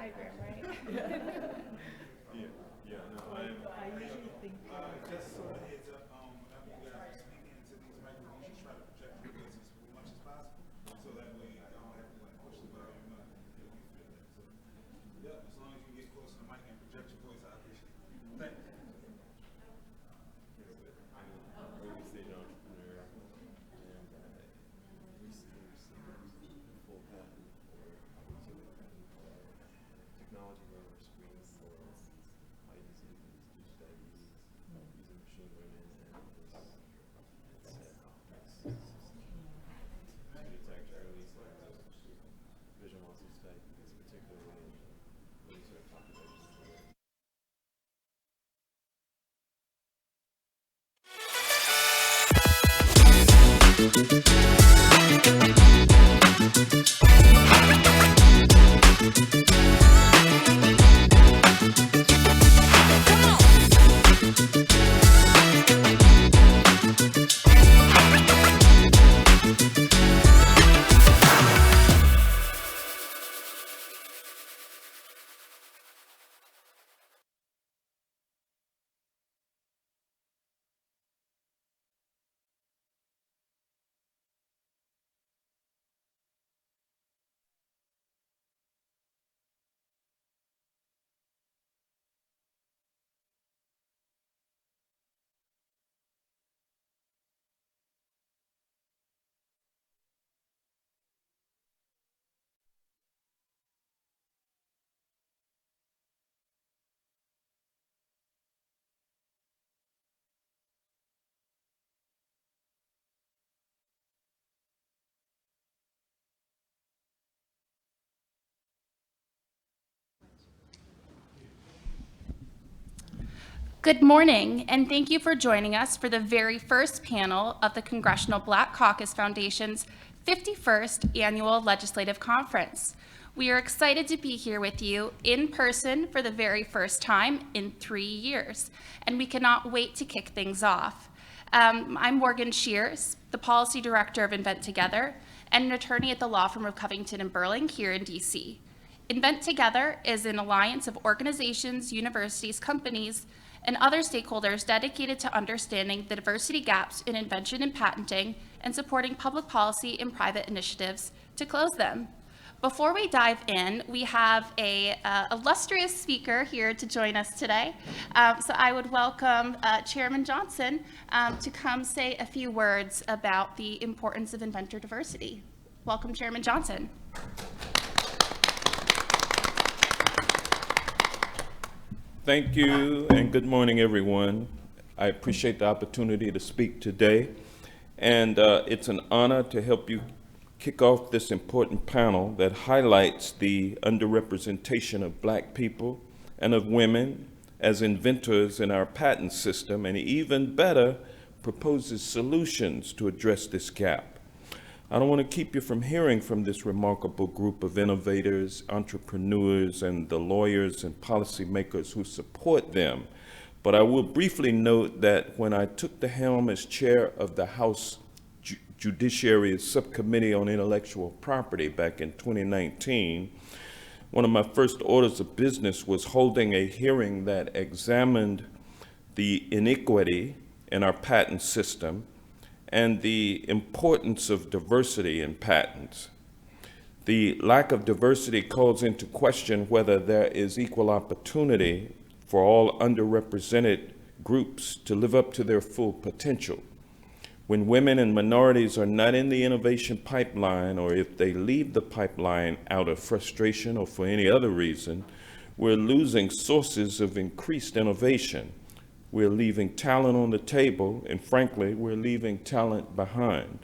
diagram, right? I usually think just so a heads up, whenever you guys are speaking into these microphones, just try to project your voices as much as possible, so that way I don't have to like push the button. You know, you feel that. So, yep, as long as you get close to the mic and project your voice, I appreciate it. Thank you. Good morning, and thank you for joining us for the very first panel of the Congressional Black Caucus Foundation's 51st Annual Legislative Conference. We are excited to be here with you in person for the very first time in 3 years, and we cannot wait to kick things off. I'm Morgan Shears, the Policy Director of Invent Together, and an attorney at the law firm of Covington and Burling here in DC. Invent Together is an alliance of organizations, universities, companies, and other stakeholders dedicated to understanding the diversity gaps in invention and patenting and supporting public policy and private initiatives to close them. Before we dive in, we have a illustrious speaker here to join us today. So I would welcome Chairman Johnson to come say a few words about the importance of inventor diversity. Welcome, Chairman Johnson. Thank you, and good morning, everyone. I appreciate the opportunity to speak today, and it's an honor to help you kick off this important panel that highlights the underrepresentation of Black people and of women as inventors in our patent system, and even better, proposes solutions to address this gap. I don't want to keep you from hearing from this remarkable group of innovators, entrepreneurs, and the lawyers and policymakers who support them. But I will briefly note that when I took the helm as chair of the House Judiciary Subcommittee on Intellectual Property back in 2019, one of my first orders of business was holding a hearing that examined the inequity in our patent system and the importance of diversity in patents. The lack of diversity calls into question whether there is equal opportunity for all underrepresented groups to live up to their full potential. When women and minorities are not in the innovation pipeline, or if they leave the pipeline out of frustration or for any other reason, we're losing sources of increased innovation. We're leaving talent on the table, and frankly, we're leaving talent behind.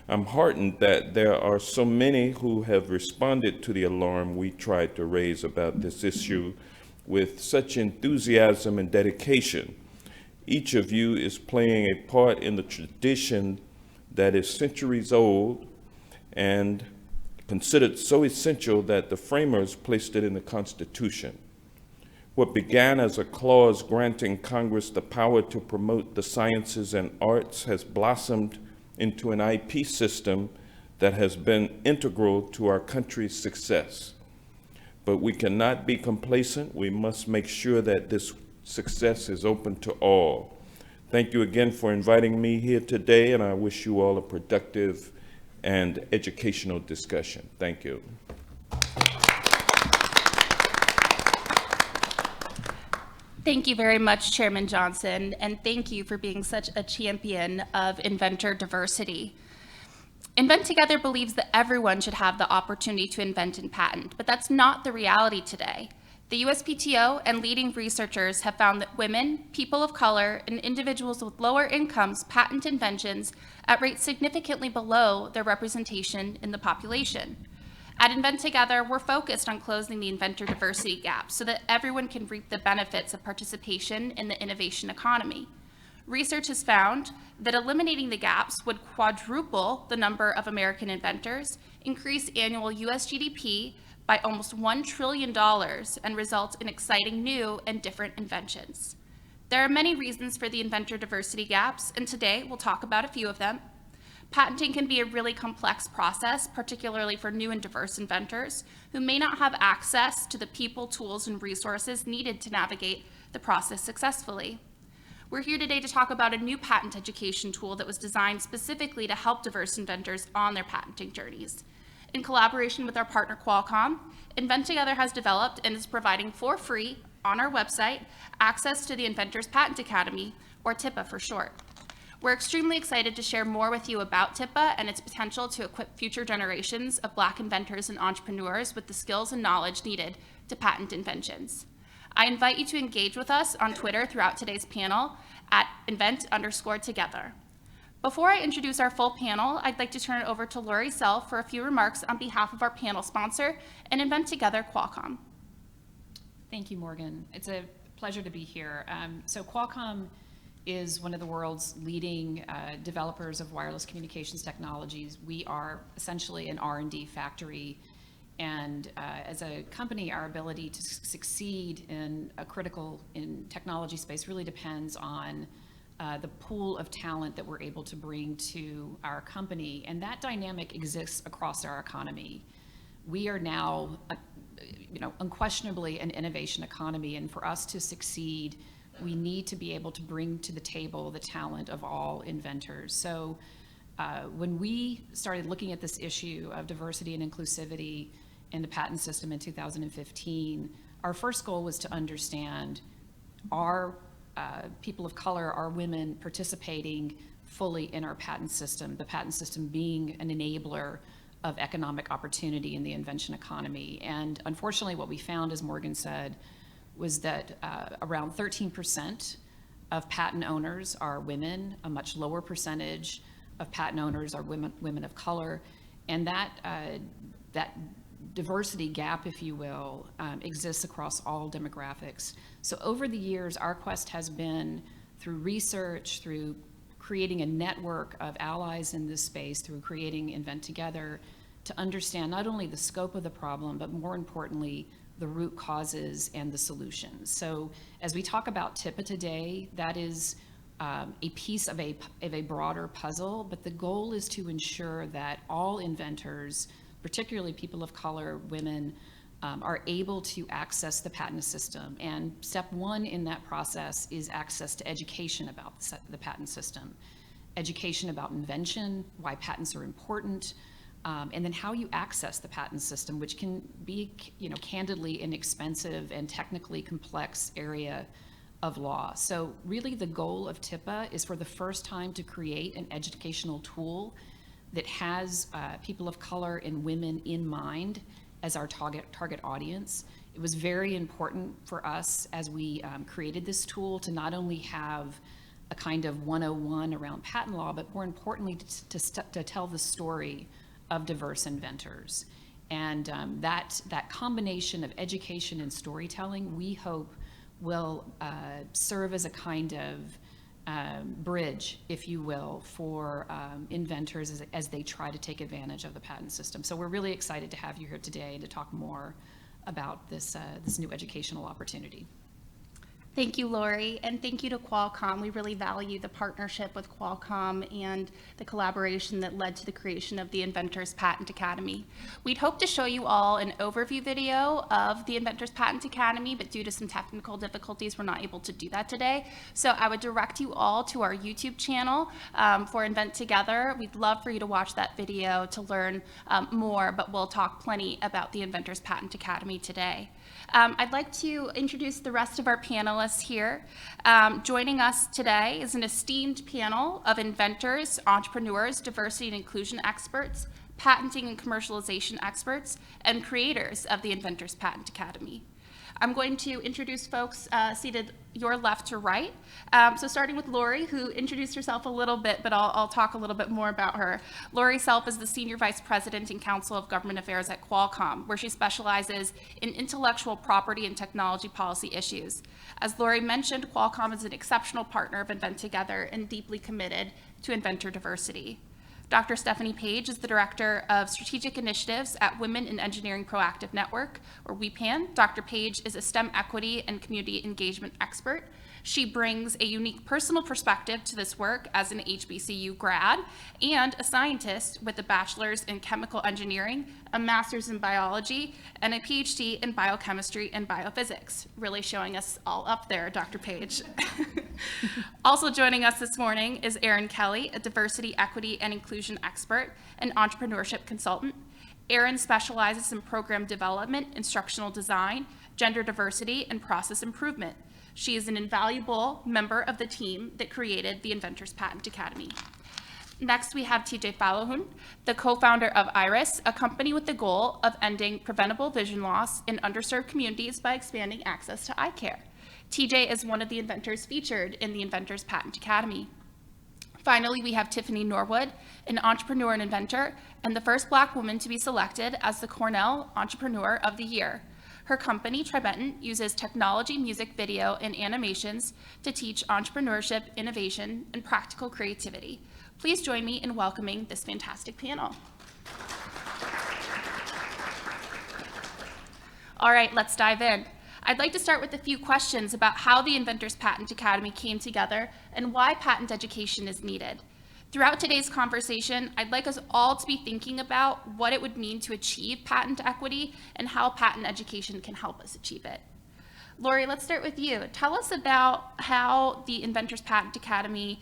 I'm heartened that there are so many who have responded to the alarm we tried to raise about this issue with such enthusiasm and dedication. Each of you is playing a part in the tradition that is centuries old and considered so essential that the framers placed it in the Constitution. What began as a clause granting Congress the power to promote the sciences and arts has blossomed into an IP system that has been integral to our country's success. but we cannot be complacent. We must make sure that this success is open to all. Thank you again for inviting me here today, and I wish you all a productive and educational discussion. Thank you. Thank you very much, Chairman Johnson, and thank you for being such a champion of inventor diversity. Invent Together believes that everyone should have the opportunity to invent and patent, but that's not the reality today. The USPTO and leading researchers have found that women, people of color, and individuals with lower incomes patent inventions at rates significantly below their representation in the population. At Invent Together, we're focused on closing the inventor diversity gap so that everyone can reap the benefits of participation in the innovation economy. Research has found that eliminating the gaps would quadruple the number of American inventors, increase annual US GDP by almost $1 trillion, and result in exciting new and different inventions. There are many reasons for the inventor diversity gaps, and today we'll talk about a few of them. Patenting can be a really complex process, particularly for new and diverse inventors who may not have access to the people, tools, and resources needed to navigate the process successfully. We're here today to talk about a new patent education tool that was designed specifically to help diverse inventors on their patenting journeys. In collaboration with our partner Qualcomm, Invent Together has developed and is providing for free on our website access to the Inventors Patent Academy, or TIPA for short. We're extremely excited to share more with you about TIPA and its potential to equip future generations of Black inventors and entrepreneurs with the skills and knowledge needed to patent inventions. I invite you to engage with us on Twitter throughout today's panel at invent_together. Before I introduce our full panel, I'd like to turn it over to Lori Self for a few remarks on behalf of our panel sponsor and Invent Together Qualcomm. Thank you, Morgan. It's a pleasure to be here. So Qualcomm is one of the world's leading developers of wireless communications technologies. We are essentially an R&D factory. And as a company, our ability to succeed in a critical technology space really depends on the pool of talent that we're able to bring to our company. And that dynamic exists across our economy. We are now, unquestionably an innovation economy. And for us to succeed, we need to be able to bring to the table the talent of all inventors. So when we started looking at this issue of diversity and inclusivity in the patent system in 2015, our first goal was to understand, are people of color, are women participating fully in our patent system, the patent system being an enabler of economic opportunity in the invention economy. And unfortunately, what we found, as Morgan said, was that around 13% of patent owners are women, a much lower percentage of patent owners are women of color, and that diversity gap, if you will, exists across all demographics. So over the years, our quest has been, through research, through creating a network of allies in this space, through creating Invent Together, to understand not only the scope of the problem, but more importantly, the root causes and the solutions. So as we talk about TIPA today, that is a piece of a broader puzzle, but the goal is to ensure that all inventors, particularly people of color, women, are able to access the patent system. And step one in that process is access to education about the patent system. Education about invention, why patents are important, and then how you access the patent system, which can be, candidly an expensive and technically complex area of law. So really the goal of TIPA is for the first time to create an educational tool that has people of color and women in mind as our target audience. It was very important for us as we created this tool to not only have a kind of 101 around patent law, but more importantly to tell the story of diverse inventors. And that combination of education and storytelling, we hope, will serve as a kind of bridge, if you will, for inventors as they try to take advantage of the patent system. So we're really excited to have you here today to talk more about this new educational opportunity. Thank you, Lori, and thank you to Qualcomm. We really value the partnership with Qualcomm and the collaboration that led to the creation of the Inventors Patent Academy. We'd hope to show you all an overview video of the Inventors Patent Academy, but due to some technical difficulties, we're not able to do that today. So I would direct you all to our YouTube channel for Invent Together. We'd love for you to watch that video to learn more, but we'll talk plenty about the Inventors Patent Academy today. I'd like to introduce the rest of our panelists here. Joining us today is an esteemed panel of inventors, entrepreneurs, diversity and inclusion experts, patenting and commercialization experts, and creators of the Inventors Patent Academy. I'm going to introduce folks seated your left to right. So starting with Lori, who introduced herself a little bit, but I'll talk a little bit more about her. Lori Self is the Senior Vice President and Counsel of Government Affairs at Qualcomm, where she specializes in intellectual property and technology policy issues. As Lori mentioned, Qualcomm is an exceptional partner of Invent Together and deeply committed to inventor diversity. Dr. Stephanie Page is the Director of Strategic Initiatives at Women in Engineering Proactive Network, or WEPAN. Dr. Page is a STEM equity and community engagement expert. She brings a unique personal perspective to this work as an HBCU grad and a scientist with a bachelor's in chemical engineering, a master's in biology, and a PhD in biochemistry and biophysics. Really showing us all up there, Dr. Page. Also joining us this morning is Erin Kelly, a diversity, equity, and inclusion expert and entrepreneurship consultant. Erin specializes in program development, instructional design, gender diversity, and process improvement. She is an invaluable member of the team that created the Inventors Patent Academy. Next, we have TJ Fallahun, the co-founder of IRIS, a company with the goal of ending preventable vision loss in underserved communities by expanding access to eye care. TJ is one of the inventors featured in the Inventors Patent Academy. Finally, we have Tiffany Norwood, an entrepreneur and inventor, and the first Black woman to be selected as the Cornell Entrepreneur of the Year. Her company, Tribenton, uses technology, music, video, and animations to teach entrepreneurship, innovation, and practical creativity. Please join me in welcoming this fantastic panel. All right, let's dive in. I'd like to start with a few questions about how the Inventors Patent Academy came together and why patent education is needed. Throughout today's conversation, I'd like us all to be thinking about what it would mean to achieve patent equity and how patent education can help us achieve it. Lori, let's start with you. Tell us about how the Inventors Patent Academy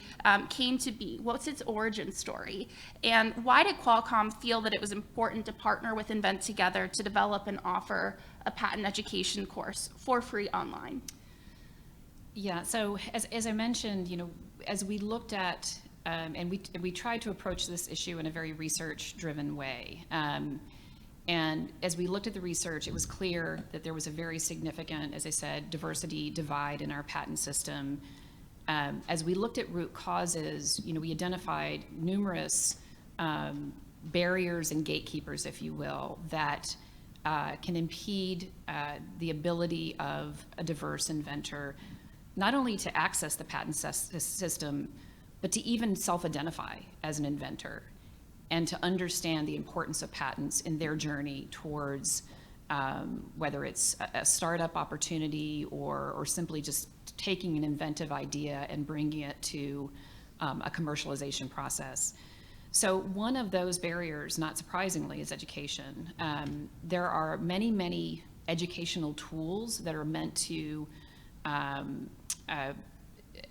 came to be. What's its origin story? And why did Qualcomm feel that it was important to partner with Invent Together to develop and offer a patent education course for free online? Yeah, so as I mentioned, as we looked at and we tried to approach this issue in a very research-driven way. And as we looked at the research, it was clear that there was a very significant, as I said, diversity divide in our patent system. As we looked at root causes, we identified numerous barriers and gatekeepers, if you will, that can impede the ability of a diverse inventor not only to access the patent system, but to even self-identify as an inventor and to understand the importance of patents in their journey towards whether it's a startup opportunity or simply just taking an inventive idea and bringing it to a commercialization process. So one of those barriers, not surprisingly, is education. There are many, many educational tools that are meant to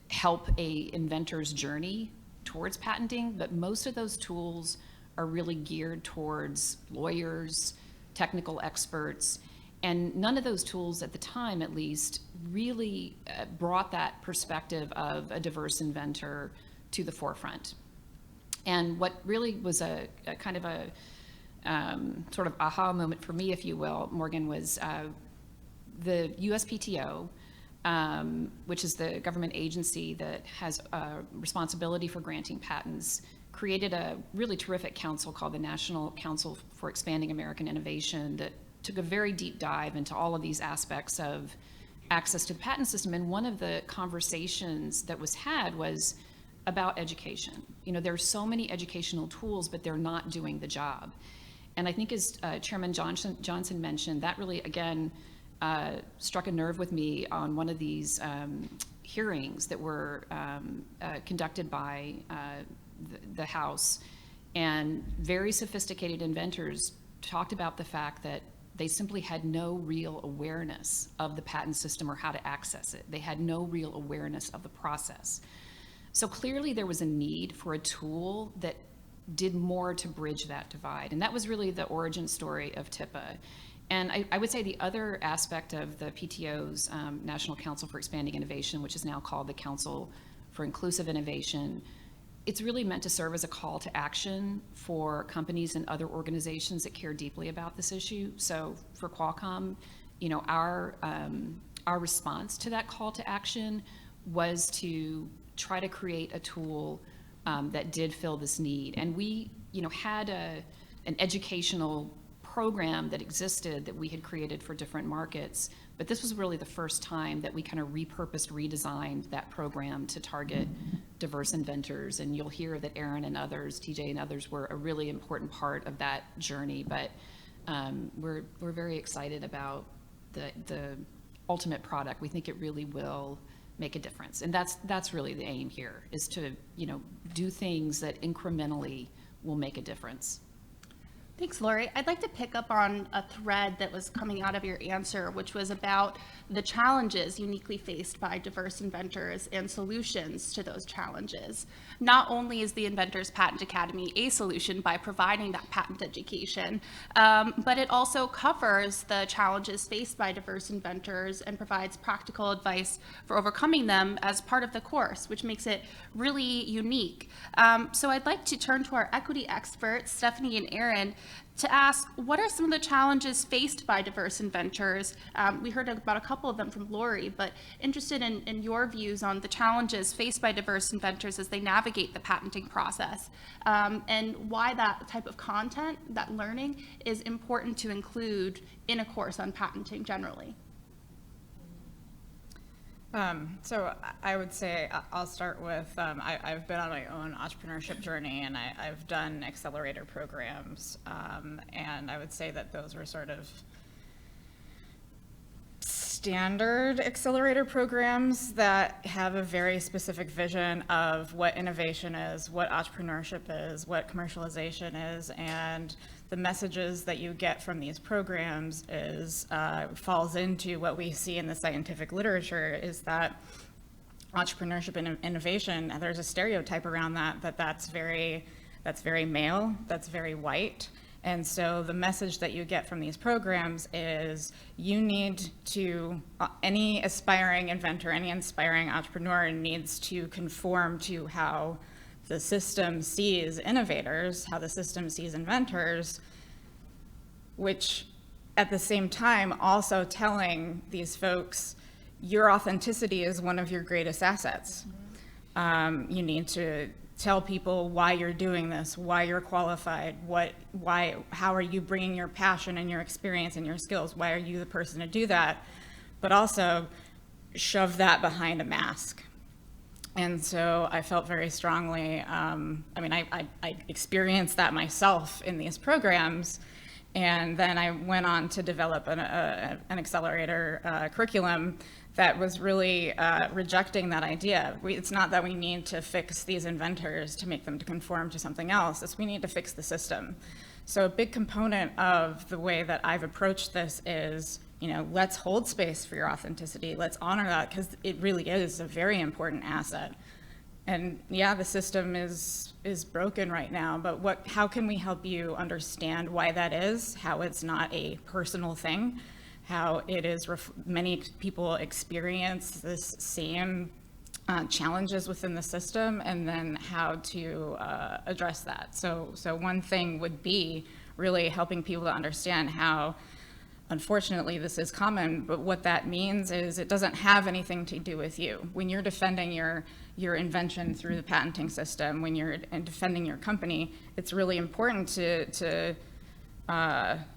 help a inventor's journey towards patenting, but most of those tools are really geared towards lawyers, technical experts, and none of those tools at the time, at least, really brought that perspective of a diverse inventor to the forefront. And what really was a kind of a sort of aha moment for me, if you will, Morgan, was the USPTO, which is the government agency that has responsibility for granting patents, created a really terrific council called the National Council for Expanding American Innovation that took a very deep dive into all of these aspects of access to the patent system. And one of the conversations that was had was about education. There are so many educational tools, but they're not doing the job. And I think as Chairman Johnson mentioned, that really, again, struck a nerve with me on one of these hearings that were conducted by the House, and very sophisticated inventors talked about the fact that they simply had no real awareness of the patent system or how to access it. They had no real awareness of the process. So clearly there was a need for a tool that did more to bridge that divide. And that was really the origin story of TIPA. And I would say the other aspect of the PTO's National Council for Expanding Innovation, which is now called the Council for Inclusive Innovation, it's really meant to serve as a call to action for companies and other organizations that care deeply about this issue. So for Qualcomm, you know, our response to that call to action was to try to create a tool that did fill this need. And we, you know, had an educational program that existed that we had created for different markets, but this was really the first time that we kind of repurposed, redesigned that program to target diverse inventors. And you'll hear that Aaron and others, TJ and others, were a really important part of that journey. But we're very excited about the ultimate product. We think it really will make a difference, and that's really the aim here, is to, you know, do things that incrementally will make a difference. Thanks, Lori. I'd like to pick up on a thread that was coming out of your answer, which was about the challenges uniquely faced by diverse inventors and solutions to those challenges. Not only is the Inventors Patent Academy a solution by providing that patent education, but it also covers the challenges faced by diverse inventors and provides practical advice for overcoming them as part of the course, which makes it really unique. So I'd like to turn to our equity experts, Stephanie and Aaron, to ask, what are some of the challenges faced by diverse inventors? We heard about a couple of them from Lori, but interested in your views on the challenges faced by diverse inventors as they navigate the patenting process, and why that type of content, that learning, is important to include in a course on patenting generally. So I would say I'll start with, I've been on my own entrepreneurship journey, and I've done accelerator programs, and I would say that those were sort of standard accelerator programs that have a very specific vision of what innovation is, what entrepreneurship is, what commercialization is, and the messages that you get from these programs is falls into what we see in the scientific literature, is that entrepreneurship and innovation, there's a stereotype around that's very male, that's very white. And so the message that you get from these programs is you need to, any aspiring inventor, any aspiring entrepreneur needs to conform to how the system sees innovators, how the system sees inventors, which at the same time also telling these folks your authenticity is one of your greatest assets. You need to tell people why you're doing this, why you're qualified, how are you bringing your passion and your experience and your skills, why are you the person to do that, but also shove that behind a mask. And so I felt very strongly, I experienced that myself in these programs, and then I went on to develop an accelerator curriculum that was really rejecting that idea. It's not that we need to fix these inventors to make them to conform to something else, it's we need to fix the system. So a big component of the way that I've approached this is, let's hold space for your authenticity. Let's honor that, because it really is a very important asset. And yeah, the system is broken right now, but how can we help you understand why that is, how it's not a personal thing, how it is, many people experience this same challenges within the system, and then how to address that. So one thing would be really helping people to understand how, unfortunately, this is common, but what that means is it doesn't have anything to do with you. When you're defending your invention through the patenting system, when you're defending your company, it's really important to have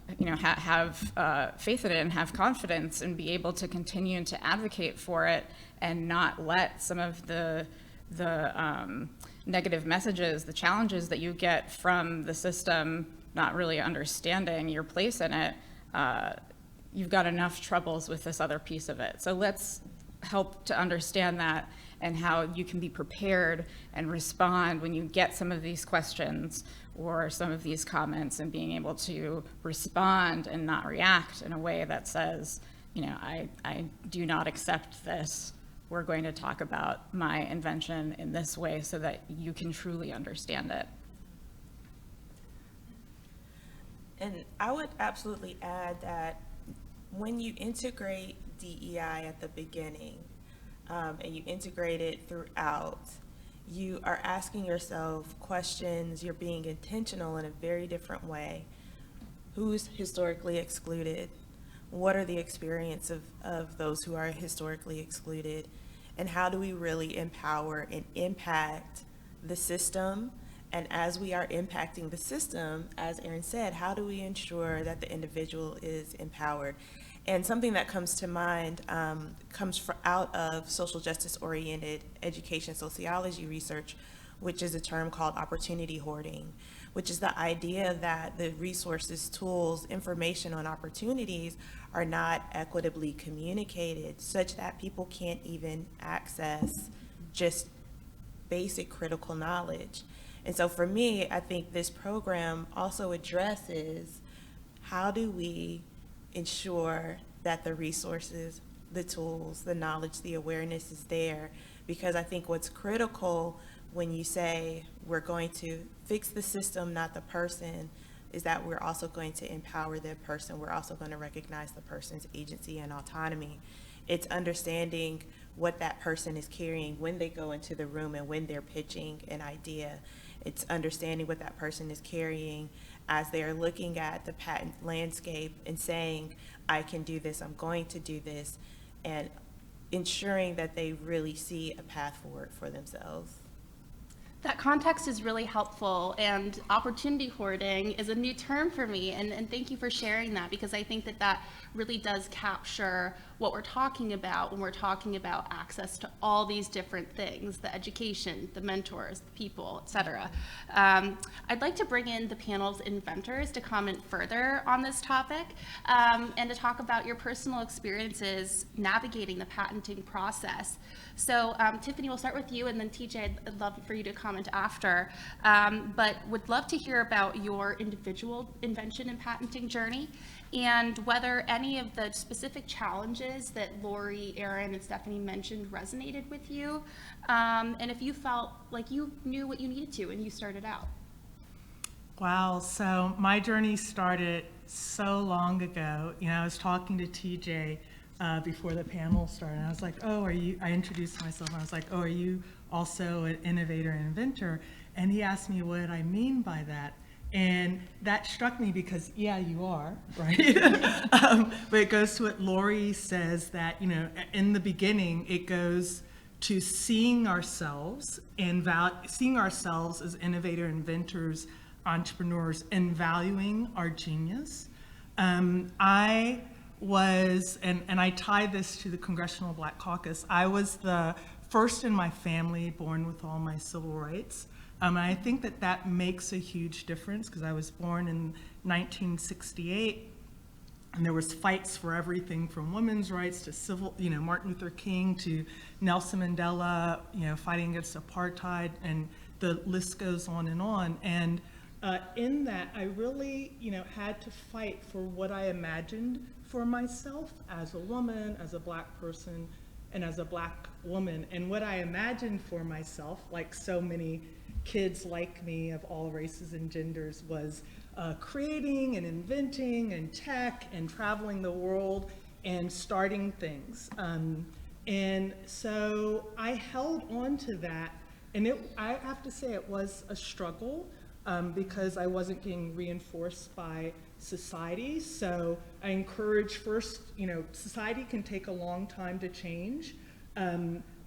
faith in it and have confidence and be able to continue to advocate for it, and not let some of the negative messages, the challenges that you get from the system, not really understanding your place in it, you've got enough troubles with this other piece of it. So let's help to understand that and how you can be prepared and respond when you get some of these questions or some of these comments, and being able to respond and not react in a way that says, you know, I do not accept this. We're going to talk about my invention in this way so that you can truly understand it. And I would absolutely add that when you integrate DEI at the beginning, and you integrate it throughout, you are asking yourself questions, you're being intentional in a very different way. Who's historically excluded? What are the experience of those who are historically excluded? And how do we really empower and impact the system? And as we are impacting the system, as Erin said, how do we ensure that the individual is empowered? And something that comes to mind comes out of social justice-oriented education sociology research, which is a term called opportunity hoarding, which is the idea that the resources, tools, information on opportunities are not equitably communicated, such that people can't even access just basic critical knowledge. And so for me, I think this program also addresses how do we ensure that the resources, the tools, the knowledge, the awareness is there. Because I think what's critical when you say we're going to fix the system, not the person, is that we're also going to empower the person. We're also going to recognize the person's agency and autonomy. It's understanding what that person is carrying when they go into the room and when they're pitching an idea. It's understanding what that person is carrying as they are looking at the patent landscape and saying, I can do this, I'm going to do this, and ensuring that they really see a path forward for themselves. That context is really helpful, and opportunity hoarding is a new term for me, and thank you for sharing that, because I think that that really does capture what we're talking about when we're talking about access to all these different things, the education, the mentors, the people, et cetera. I'd like to bring in the panel's inventors to comment further on this topic, and to talk about your personal experiences navigating the patenting process. So Tiffany, we'll start with you, and then TJ, I'd love for you to comment after, but would love to hear about your individual invention and patenting journey, and whether any of the specific challenges that Lori, Erin, and Stephanie mentioned resonated with you, and if you felt like you knew what you needed to and you started out. Wow, so my journey started so long ago. You know, I was talking to TJ before the panel started, and I was like, oh, are you, I introduced myself, and I was like, oh, are you also an innovator and inventor? And he asked me what I mean by that. And that struck me because, yeah, you are, right? But it goes to what Lori says, that, you know, in the beginning, it goes to seeing ourselves and seeing ourselves as innovator, inventors, entrepreneurs, and valuing our genius. I was, and I tie this to the Congressional Black Caucus, I was the first in my family born with all my civil rights. And I think that that makes a huge difference, because I was born in 1968, and there was fights for everything from women's rights to civil, you know, Martin Luther King to Nelson Mandela, you know, fighting against apartheid, and the list goes on. And in that, I really, you know, had to fight for what I imagined for myself as a woman, as a Black person, and as a Black woman. And what I imagined for myself, like so many kids like me of all races and genders, was creating and inventing and tech and traveling the world and starting things. And so I held on to that, and I have to say it was a struggle, because I wasn't being reinforced by society. So I encourage first, you know, society can take a long time to change.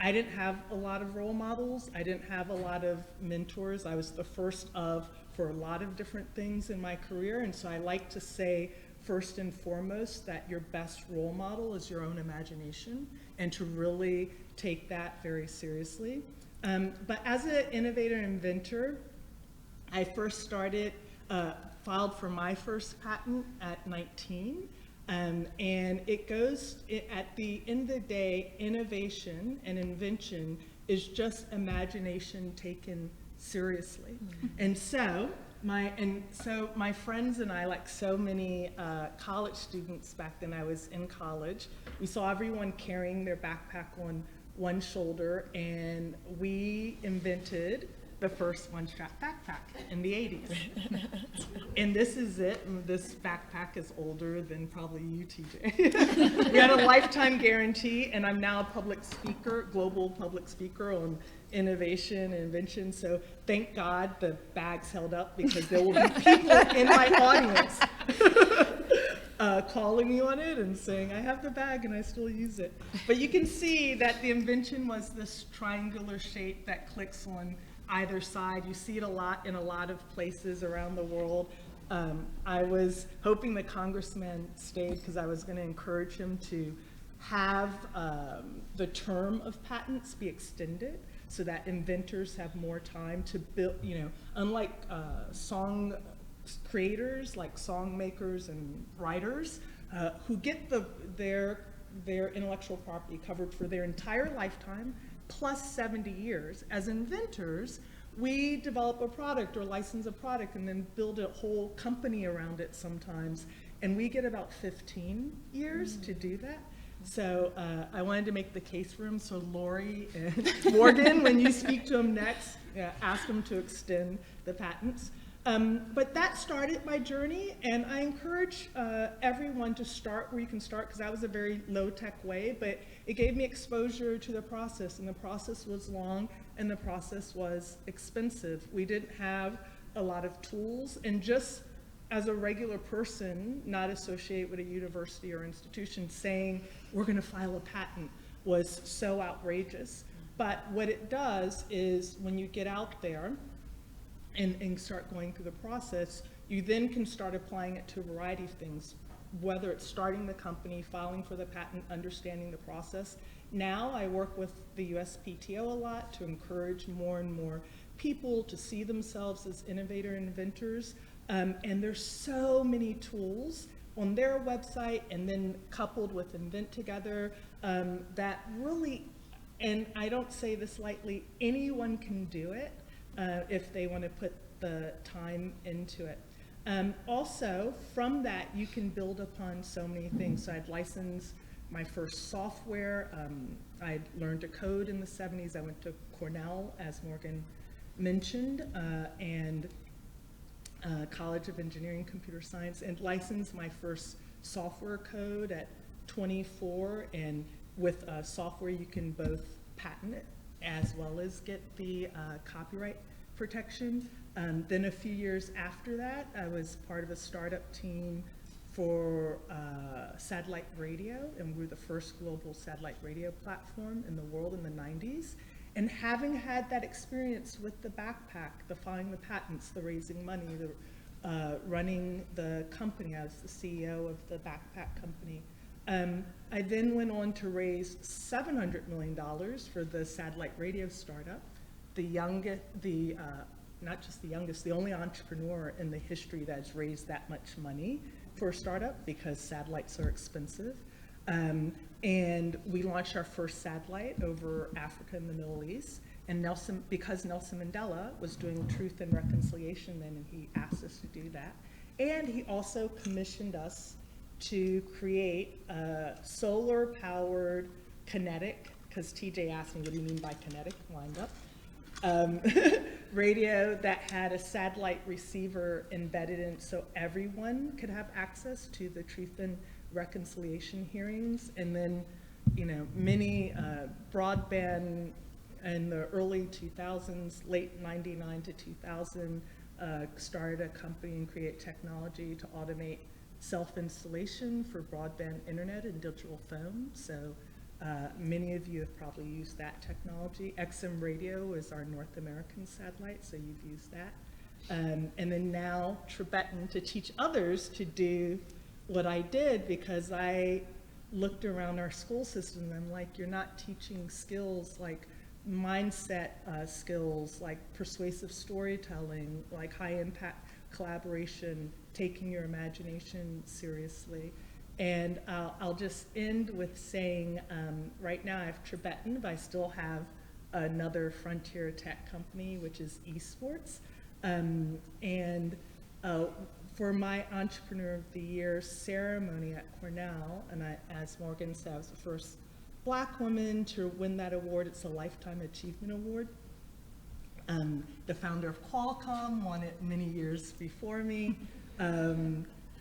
I didn't have a lot of role models. I didn't have a lot of mentors. I was the first for a lot of different things in my career. And so I like to say, first and foremost, that your best role model is your own imagination, and to really take that very seriously. But as an innovator and inventor, I first started, filed for my first patent at 19. And it goes, at the end of the day, innovation and invention is just imagination taken seriously. And so my friends and I, like so many college students back then, I was in college, we saw everyone carrying their backpack on one shoulder, and we invented the first one-strap backpack in the 80s. And this is it. And this backpack is older than probably you, TJ. We had a lifetime guarantee, and I'm now a public speaker, global public speaker on innovation and invention. So thank God the bag's held up, because there will be people in my audience calling me on it and saying, I have the bag and I still use it. But you can see that the invention was this triangular shape that clicks on either side. You see it a lot in a lot of places around the world. I was hoping the congressman stayed, because I was going to encourage him to have the term of patents be extended so that inventors have more time to build, unlike song creators, like song makers and writers, who get their intellectual property covered for their entire lifetime, plus 70 years. As inventors, we develop a product or license a product and then build a whole company around it sometimes, and we get about 15 years to do that. So I wanted to make the case for him, so Lori and Morgan, when you speak to him next, ask them to extend the patents. But that started my journey, and I encourage everyone to start where you can start, because that was a very low-tech way, but it gave me exposure to the process, and the process was long, and the process was expensive. We didn't have a lot of tools, and just as a regular person, not associated with a university or institution, saying we're going to file a patent was so outrageous. But what it does is, when you get out there and start going through the process, you then can start applying it to a variety of things, whether it's starting the company, filing for the patent, understanding the process. Now I work with the USPTO a lot to encourage more and more people to see themselves as innovator inventors. And there's so many tools on their website, and then coupled with Invent Together, that really, and I don't say this lightly, anyone can do it if they want to put the time into it. Also, from that, you can build upon so many things. So I'd licensed my first software. I learned to code in the 70s. I went to Cornell, as Morgan mentioned, and College of Engineering, Computer Science, and licensed my first software code at 24. And with software, you can both patent it as well as get the copyright protection. Then a few years after that, I was part of a startup team for satellite radio, and we were the first global satellite radio platform in the world in the 90s. And having had that experience with the backpack, the filing the patents, the raising money, the running the company, I was the CEO of the backpack company. I then went on to raise $700 million for the satellite radio startup, the youngest, not just the youngest, the only entrepreneur in the history that's raised that much money for a startup, because satellites are expensive. And we launched our first satellite over Africa and the Middle East. And because Nelson Mandela was doing Truth and Reconciliation then, and he asked us to do that. And he also commissioned us to create a solar-powered kinetic, because TJ asked me, what do you mean by kinetic? Wind up. Radio that had a satellite receiver embedded in it, so everyone could have access to the Truth and Reconciliation hearings. And then, many broadband in the early 2000s, late 99 to 2000, started a company and create technology to automate self-installation for broadband internet and digital phone. So many of you have probably used that technology. XM Radio is our North American satellite, so you've used that. And then now Tibetan, to teach others to do what I did, because I looked around our school system and I'm like, you're not teaching skills like mindset skills, like persuasive storytelling, like high impact collaboration, taking your imagination seriously. And I'll just end with saying, right now I have Tibetan, but I still have another frontier tech company, which is esports. And for my Entrepreneur of the Year ceremony at Cornell, and as Morgan said, I was the first Black woman to win that award. It's a Lifetime Achievement Award. The founder of Qualcomm won it many years before me.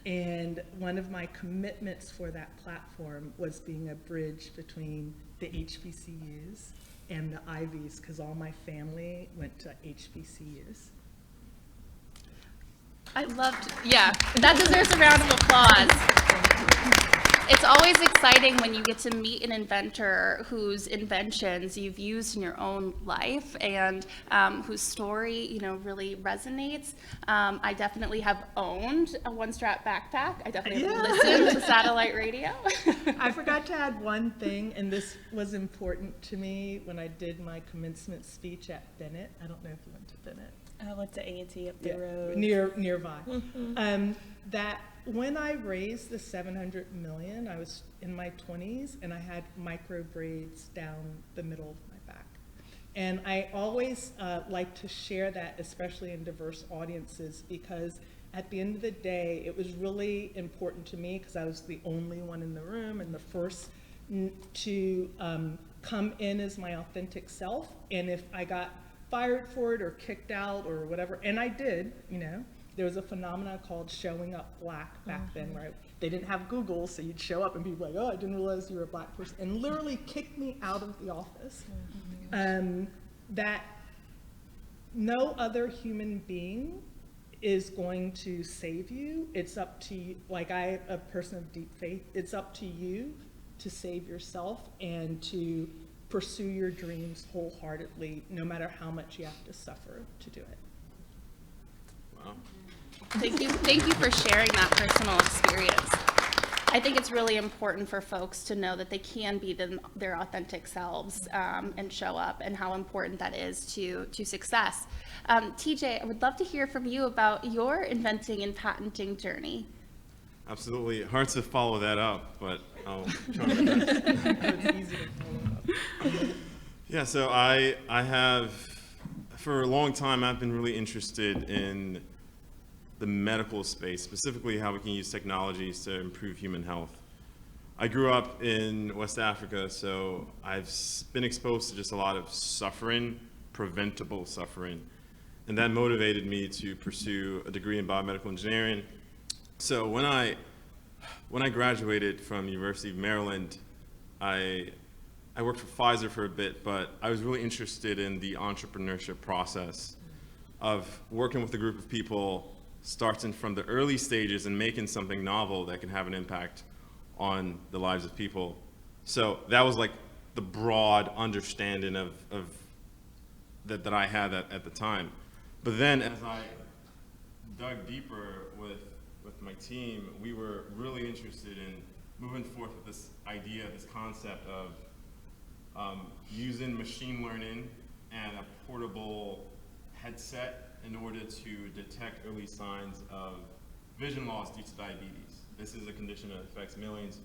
And one of my commitments for that platform was being a bridge between the HBCUs and the Ivies, because all my family went to HBCUs. I loved, yeah, that deserves a round of applause. It's always exciting when you get to meet an inventor whose inventions you've used in your own life and whose story, you know, really resonates. I definitely have owned a one-strap backpack. I definitely have listened to satellite radio. I forgot to add one thing, and this was important to me when I did my commencement speech at Bennett. I don't know if you went to Bennett. I went to A&T up the road. Nearby. That when I raised the 700 million, I was in my 20s and I had micro braids down the middle of my back. And I always like to share that, especially in diverse audiences, because at the end of the day, it was really important to me because I was the only one in the room and the first to come in as my authentic self. And if I got fired for it or kicked out or whatever, and I did, you know, there was a phenomenon called showing up Black back then, where they didn't have Google, so you'd show up and people were like, oh, I didn't realize you were a Black person, and literally kicked me out of the office. That no other human being is going to save you. It's up to you, like I'm a person of deep faith, it's up to you to save yourself and to pursue your dreams wholeheartedly, no matter how much you have to suffer to do it. Wow. Thank you for sharing that personal experience. I think it's really important for folks to know that they can be their authentic selves and show up, and how important that is to success. TJ, I would love to hear from you about your inventing and patenting journey. Absolutely. Hard to follow that up, but I'll try my best. It's easy to follow up. Yeah, so I have, for a long time, I've been really interested in the medical space, specifically how we can use technologies to improve human health. I grew up in West Africa, so I've been exposed to just a lot of suffering, preventable suffering, and that motivated me to pursue a degree in biomedical engineering. So when I graduated from University of Maryland, I worked for Pfizer for a bit, but I was really interested in the entrepreneurship process of working with a group of people, starting from the early stages and making something novel that can have an impact on the lives of people. So that was like the broad understanding of that I had at the time. But then as I dug deeper with my team, we were really interested in moving forth with this idea, this concept of using machine learning and a portable headset in order to detect early signs of vision loss due to diabetes. This is a condition that affects millions,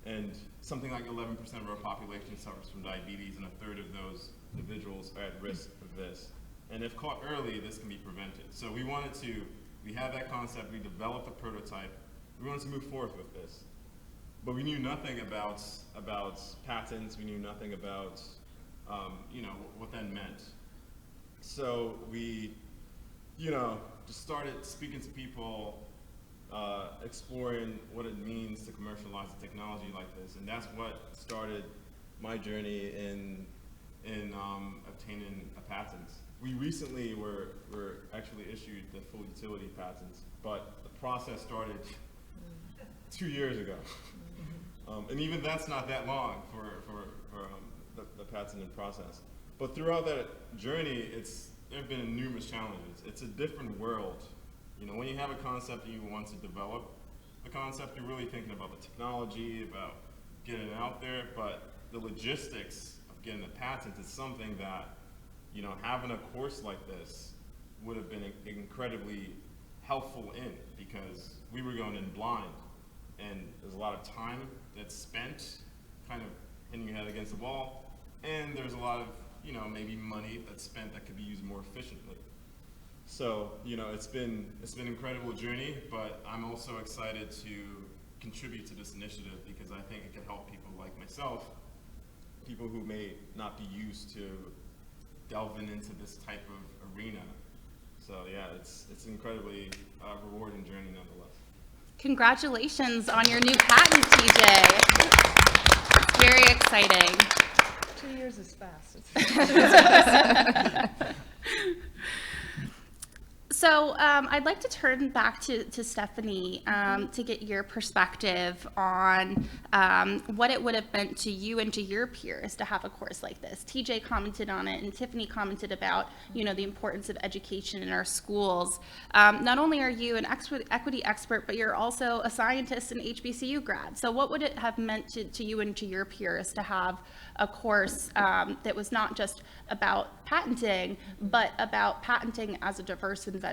and something like 11% of our population suffers from diabetes, and a third of those individuals are at risk of this. And if caught early, this can be prevented. So we had that concept, we developed a prototype, we wanted to move forward with this. But we knew nothing about patents, we knew nothing about what that meant. So we just started speaking to people, exploring what it means to commercialize a technology like this, and that's what started my journey in obtaining a patent. We recently were actually issued the full utility patents, but the process started 2 years ago, and even that's not that long for the patenting process. But throughout that journey, there have been numerous challenges. It's a different world. When you have a concept and you want to develop a concept, you're really thinking about the technology, about getting it out there, but the logistics of getting a patent is something that, having a course like this would have been incredibly helpful in, because we were going in blind. and there's a lot of time that's spent kind of hitting your head against the wall, and there's a lot of, maybe money that's spent that could be used more efficiently. So, it's been an incredible journey, but I'm also excited to contribute to this initiative because I think it can help people like myself, people who may not be used to delving into this type of arena. So yeah, it's an incredibly rewarding journey nonetheless. Congratulations on your new patent, TJ. It's very exciting. 2 years is fast. So I'd like to turn back to Stephanie to get your perspective on what it would have meant to you and to your peers to have a course like this. TJ commented on it, and Tiffany commented about the importance of education in our schools. Not only are you an equity expert, but you're also a scientist and HBCU grad. So what would it have meant to you and to your peers to have a course that was not just about patenting, but about patenting as a diverse inventor?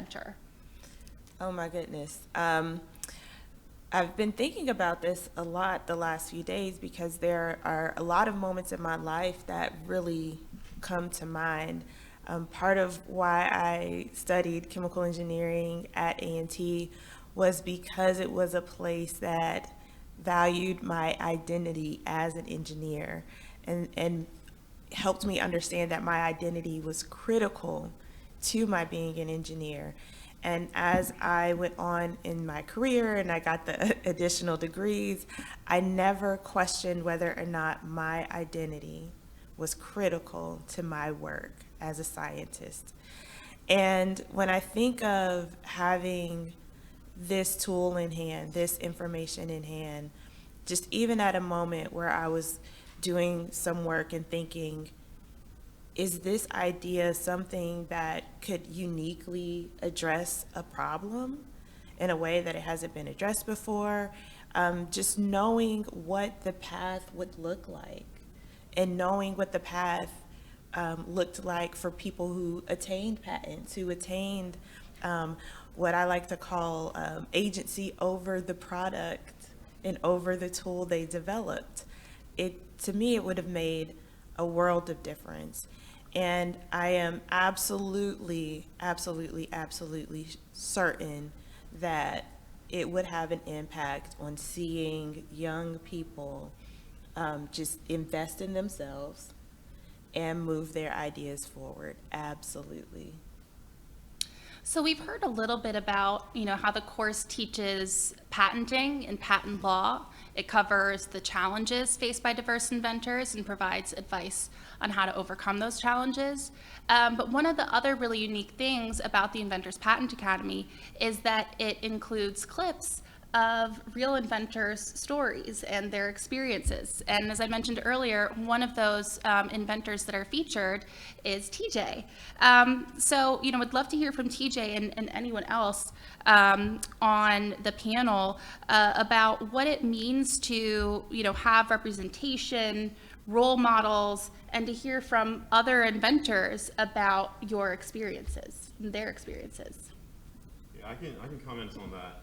Oh my goodness. I've been thinking about this a lot the last few days because there are a lot of moments in my life that really come to mind. Part of why I studied chemical engineering at A&T was because it was a place that valued my identity as an engineer and helped me understand that my identity was critical to my being an engineer. And as I went on in my career and I got the additional degrees, I never questioned whether or not my identity was critical to my work as a scientist. And when I think of having this tool in hand, this information in hand, just even at a moment where I was doing some work and thinking, is this idea something that could uniquely address a problem in a way that it hasn't been addressed before? Just knowing what the path would look like and knowing what the path looked like for people who attained patents, who attained what I like to call agency over the product and over the tool they developed. To me, it would have made a world of difference. And I am absolutely, absolutely, absolutely certain that it would have an impact on seeing young people just invest in themselves and move their ideas forward. Absolutely. So we've heard a little bit about, how the course teaches patenting and patent law. It covers the challenges faced by diverse inventors and provides advice on how to overcome those challenges. But one of the other really unique things about the Inventors Patent Academy is that it includes clips of real inventors' stories and their experiences. And as I mentioned earlier, one of those inventors that are featured is TJ. So, would love to hear from TJ and anyone else on the panel about what it means to, have representation, role models, and to hear from other inventors about your experiences, their experiences. Yeah, I can comment on that.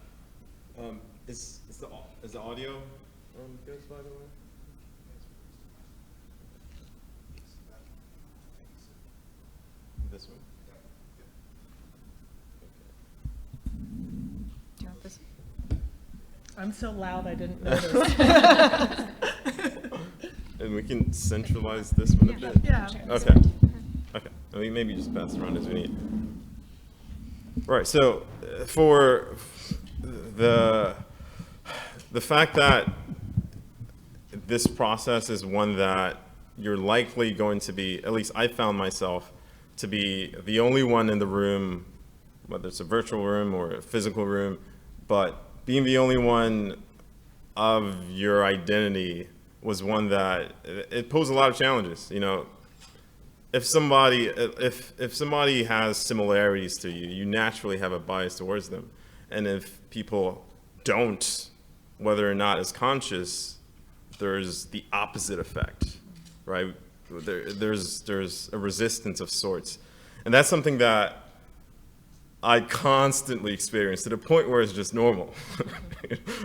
Is the audio good, by the way? This one? Do you want this? I'm so loud, I didn't notice. And we can centralize this one a bit? Yeah. Okay. Okay. I mean, maybe just pass it around as we need. Right. So for the fact that this process is one that you're likely going to be, at least I found myself to be the only one in the room, whether it's a virtual room or a physical room, but being the only one of your identity was one that it posed a lot of challenges. If somebody has similarities to you, you naturally have a bias towards them. And if people don't, whether or not it's conscious, there's the opposite effect, right? There's a resistance of sorts. And that's something that I constantly experience to the point where it's just normal.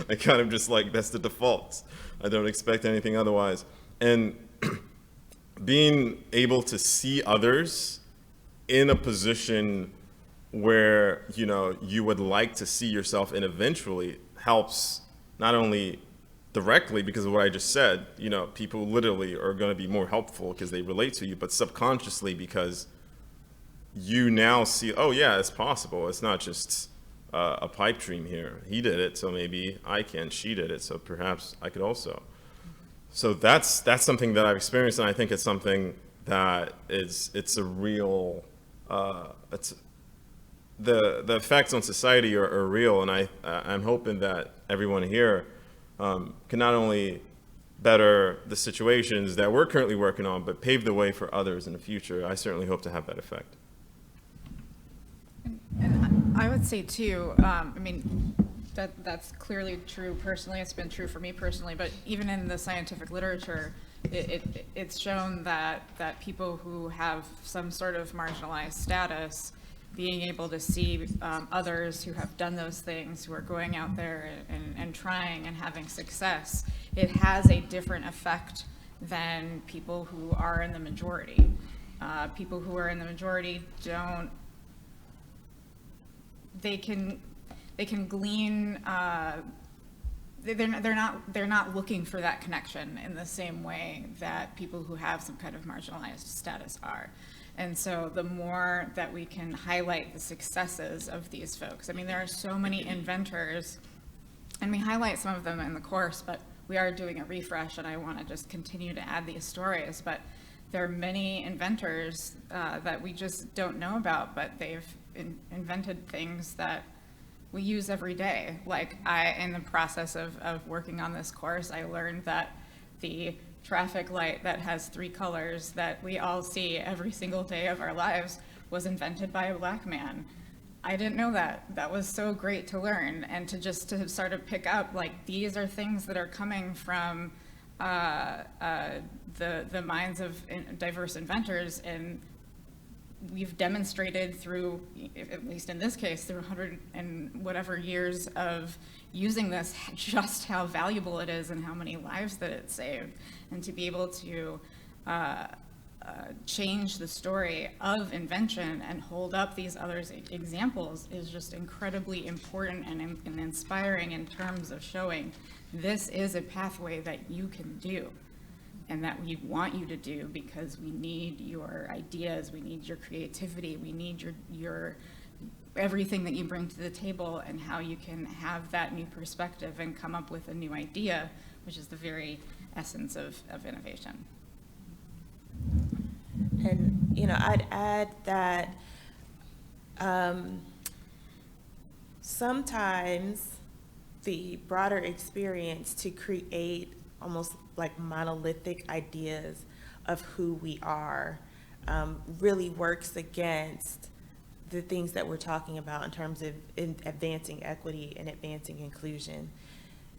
I kind of just like, that's the default. I don't expect anything otherwise. And being able to see others in a position where, you know, you would like to see yourself in eventually helps not only directly because of what I just said, you know, people literally are going to be more helpful because they relate to you, but subconsciously because you now see, oh yeah, it's possible. It's not just a pipe dream here. He did it, so maybe I can. She did it, so perhaps I could also. So that's something that I've experienced, and I think it's something that it's a real, it's the effects on society are real, and I'm hoping that everyone here can not only better the situations that we're currently working on, but pave the way for others in the future. I certainly hope to have that effect. And I would say too, I mean, that's clearly true personally. It's been true for me personally, but even in the scientific literature, it's shown that people who have some sort of marginalized status, being able to see others who have done those things, who are going out there and trying and having success, it has a different effect than people who are in the majority. People who are in the majority don't, they can glean, they're not looking for that connection in the same way that people who have some kind of marginalized status are. And so the more that we can highlight the successes of these folks, I mean, there are so many inventors, and we highlight some of them in the course, but we are doing a refresh, and I want to just continue to add these stories. But there are many inventors that we just don't know about, but they've invented things that we use every day. Like in the process of working on this course, I learned that the traffic light that has 3 colors that we all see every single day of our lives was invented by a Black man. I didn't know that. That was so great to learn, and to sort of pick up, like, these are things that are coming from the minds of diverse inventors, and we've demonstrated through, at least in this case, through 100 and whatever years of using this, just how valuable it is and how many lives that it saved. And to be able to change the story of invention and hold up these other examples is just incredibly important and inspiring in terms of showing this is a pathway that you can do and that we want you to do, because we need your ideas, we need your creativity, we need your everything that you bring to the table, and how you can have that new perspective and come up with a new idea, which is the very essence of innovation. And, you know, I'd add that sometimes the broader experience to create almost like monolithic ideas of who we are really works against the things that we're talking about in terms of advancing equity and advancing inclusion.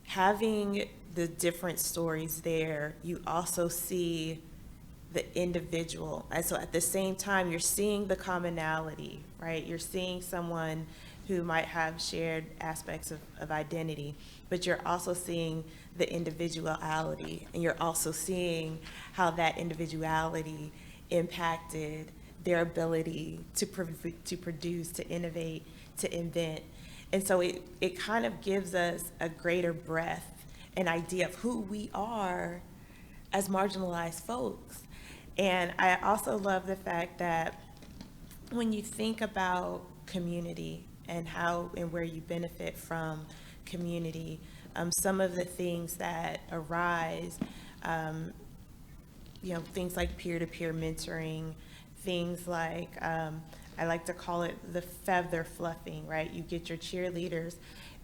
Having the different stories there, you also see the individual. And so at the same time, you're seeing the commonality, right? You're seeing someone who might have shared aspects of identity, but you're also seeing the individuality, and you're also seeing how that individuality impacted their ability to produce, to innovate, to invent. And so it kind of gives us a greater breadth, an idea of who we are as marginalized folks. And I also love the fact that when you think about community and how and where you benefit from community, some of the things that arise, you know, things like peer-to-peer mentoring, things like, I like to call it the feather fluffing, right? You get your cheerleaders,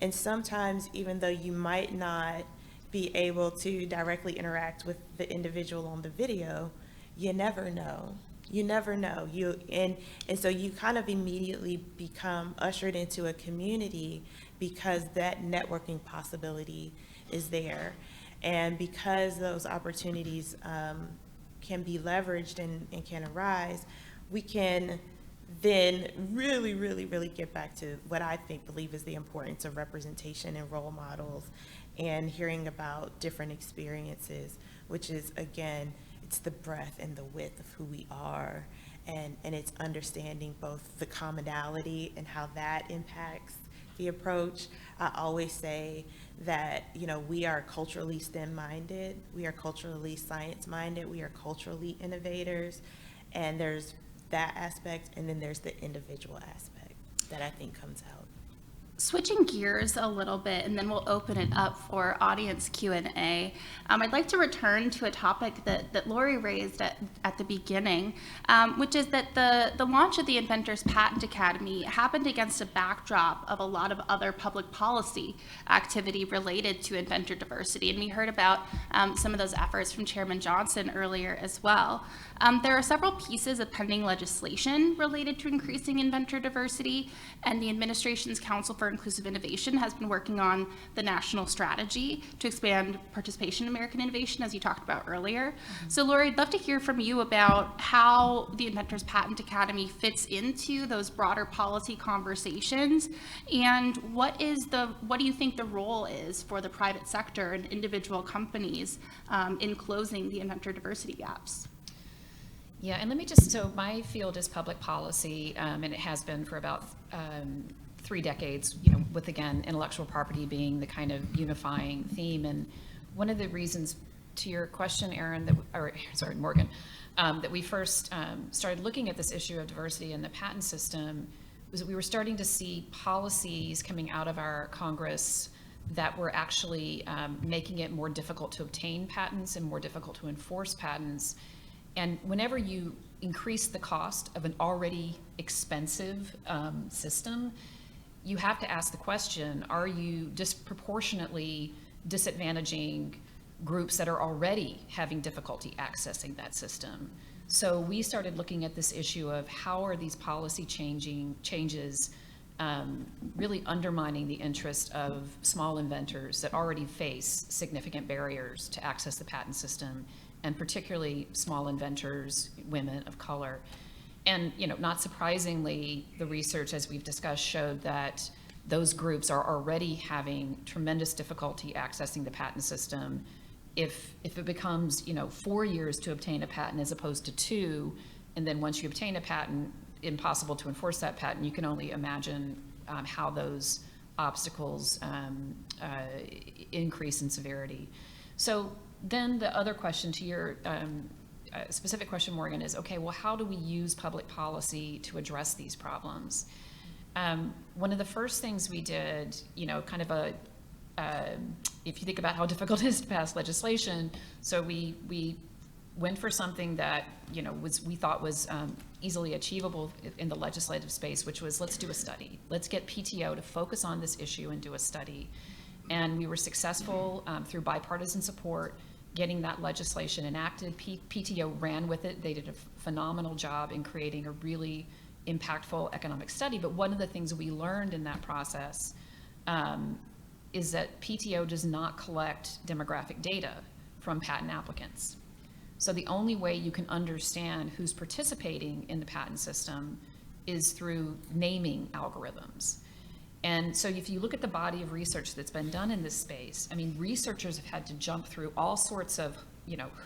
and sometimes even though you might not be able to directly interact with the individual on the video, you never know. You never know. And so you kind of immediately become ushered into a community because that networking possibility is there. And because those opportunities can be leveraged and can arise, we can then really get back to what I believe is the importance of representation and role models and hearing about different experiences, which is, again, it's the breadth and the width of who we are, and it's understanding both the commonality and how that impacts the approach. I always say that, we are culturally STEM-minded, we are culturally science-minded, we are culturally innovators, and there's that aspect, and then there's the individual aspect that I think comes out. Switching gears a little bit, and then we'll open it up for audience Q&A. I'd like to return to a topic that Lori raised at the beginning, which is that the launch of the Inventors Patent Academy happened against a backdrop of a lot of other public policy activity related to inventor diversity. And we heard about some of those efforts from Chairman Johnson earlier as well. There are several pieces of pending legislation related to increasing inventor diversity, and the administration's Council for Inclusive Innovation has been working on the national strategy to expand participation in American innovation, as you talked about earlier. Mm-hmm. So Lori, I'd love to hear from you about how the Inventors Patent Academy fits into those broader policy conversations, and what do you think the role is for the private sector and individual companies in closing the inventor diversity gaps? Yeah, and so my field is public policy, and it has been for about 3 decades, with, again, intellectual property being the kind of unifying theme. And one of the reasons, to your question, Morgan, that we first started looking at this issue of diversity in the patent system was that we were starting to see policies coming out of our Congress that were actually making it more difficult to obtain patents and more difficult to enforce patents. And whenever you increase the cost of an already expensive system, you have to ask the question, are you disproportionately disadvantaging groups that are already having difficulty accessing that system? So we started looking at this issue of how are these policy changes really undermining the interest of small inventors that already face significant barriers to access the patent system, and particularly small inventors, women of color. And not surprisingly, the research, as we've discussed, showed that those groups are already having tremendous difficulty accessing the patent system. If it becomes 4 years to obtain a patent as opposed to 2, and then once you obtain a patent, impossible to enforce that patent, you can only imagine how those obstacles increase in severity. So then the other question to your specific question, Morgan, is, okay, well, how do we use public policy to address these problems? One of the first things we did, kind of if you think about how difficult it is to pass legislation, so we went for something that, we thought was easily achievable in the legislative space, which was, let's do a study. Let's get PTO to focus on this issue and do a study. And we were successful through bipartisan support getting that legislation enacted. PTO ran with it. They did a phenomenal job in creating a really impactful economic study. But one of the things we learned in that process is that PTO does not collect demographic data from patent applicants. So the only way you can understand who's participating in the patent system is through naming algorithms. And so if you look at the body of research that's been done in this space, researchers have had to jump through all sorts of,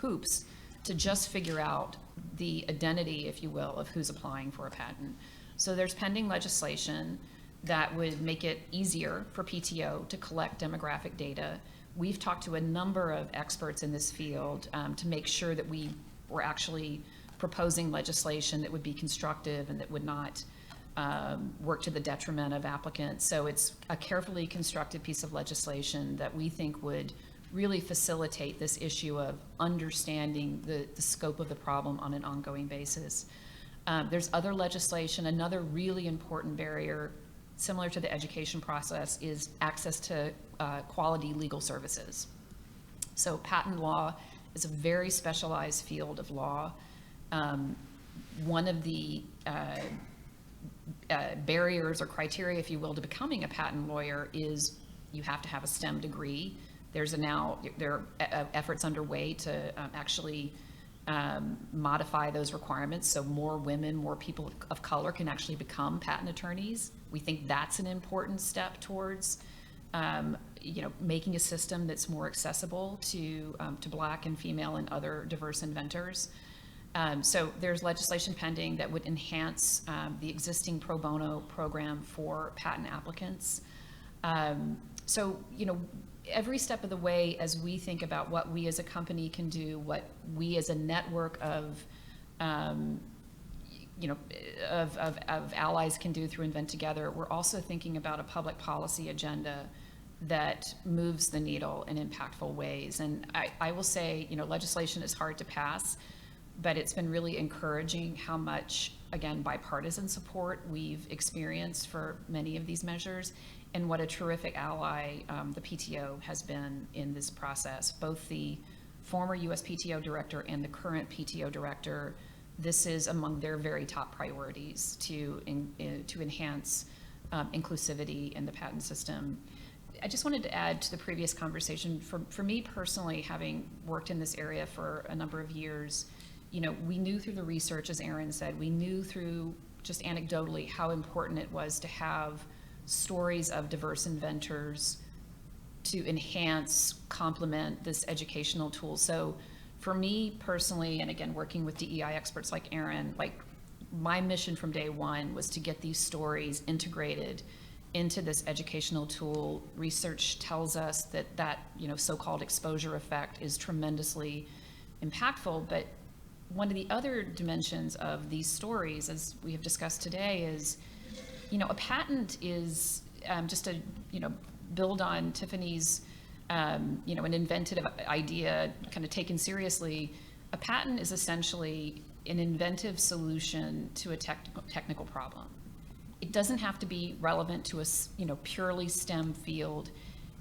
hoops to just figure out the identity, if you will, of who's applying for a patent. So there's pending legislation that would make it easier for PTO to collect demographic data. We've talked to a number of experts in this field to make sure that we were actually proposing legislation that would be constructive and that would not work to the detriment of applicants. So it's a carefully constructed piece of legislation that we think would really facilitate this issue of understanding the scope of the problem on an ongoing basis. There's other legislation. Another really important barrier, similar to the education process, is access to quality legal services. So patent law is a very specialized field of law. One of the barriers or criteria, if you will, to becoming a patent lawyer is you have to have a STEM degree. There are efforts underway to actually modify those requirements so more women, more people of color can actually become patent attorneys. We think that's an important step towards making a system that's more accessible to Black and female and other diverse inventors. So there's legislation pending that would enhance the existing pro bono program for patent applicants. So, every step of the way, as we think about what we as a company can do, what we as a network of allies can do through Invent Together, we're also thinking about a public policy agenda that moves the needle in impactful ways. And I will say, legislation is hard to pass, but it's been really encouraging how much, again, bipartisan support we've experienced for many of these measures, and what a terrific ally the PTO has been in this process. Both the former USPTO director and the current PTO director, this is among their very top priorities to enhance inclusivity in the patent system. I just wanted to add to the previous conversation, for me personally, having worked in this area for a number of years, we knew through the research, as Aaron said, we knew through just anecdotally how important it was to have stories of diverse inventors to enhance, complement this educational tool. So for me personally, and again, working with DEI experts like Aaron, my mission from day one was to get these stories integrated into this educational tool. Research tells us that so-called exposure effect is tremendously impactful, but one of the other dimensions of these stories, as we have discussed today, is a patent is just to build on Tiffany's an inventive idea kind of taken seriously. A patent is essentially an inventive solution to a technical problem. It doesn't have to be relevant to a purely STEM field.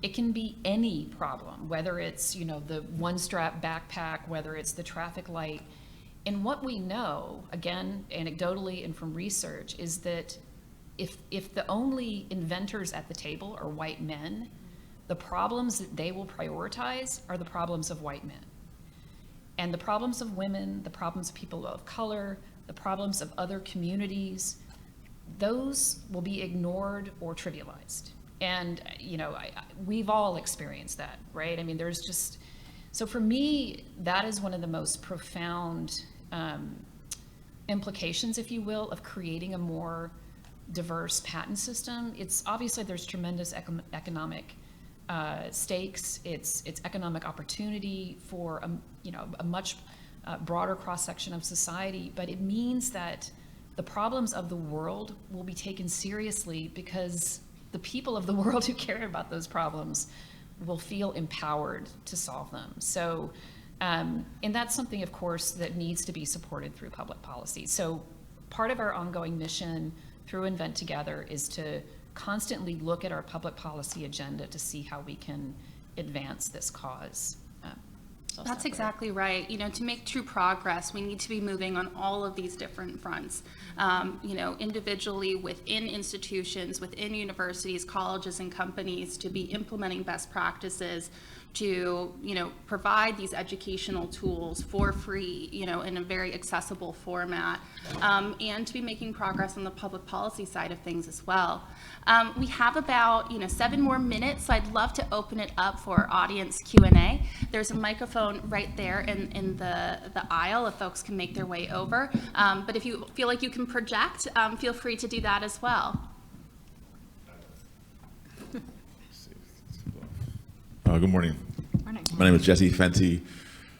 It can be any problem, whether it's the one-strap backpack, whether it's the traffic light. And what we know, again, anecdotally and from research, is that if the only inventors at the table are white men, the problems that they will prioritize are the problems of white men. And the problems of women, the problems of people of color, the problems of other communities, those will be ignored or trivialized. And, we've all experienced that, right? I mean, there's just, so for me, that is one of the most profound implications, if you will, of creating a more diverse patent system. It's obviously there's tremendous economic stakes. It's economic opportunity for a much broader cross-section of society, but it means that the problems of the world will be taken seriously because the people of the world who care about those problems will feel empowered to solve them. So, and that's something, of course, that needs to be supported through public policy. So part of our ongoing mission through Invent Together is to constantly look at our public policy agenda to see how we can advance this cause. That's exactly right. To make true progress, we need to be moving on all of these different fronts. Individually within institutions, within universities, colleges, and companies, to be implementing best practices, to provide these educational tools for free, in a very accessible format, and to be making progress on the public policy side of things as well. We have about 7 more minutes, so I'd love to open it up for audience Q&A. There's a microphone right there in the aisle if folks can make their way over. But if you feel like you can project, feel free to do that as well. Good morning. My name is Jesse Fenty.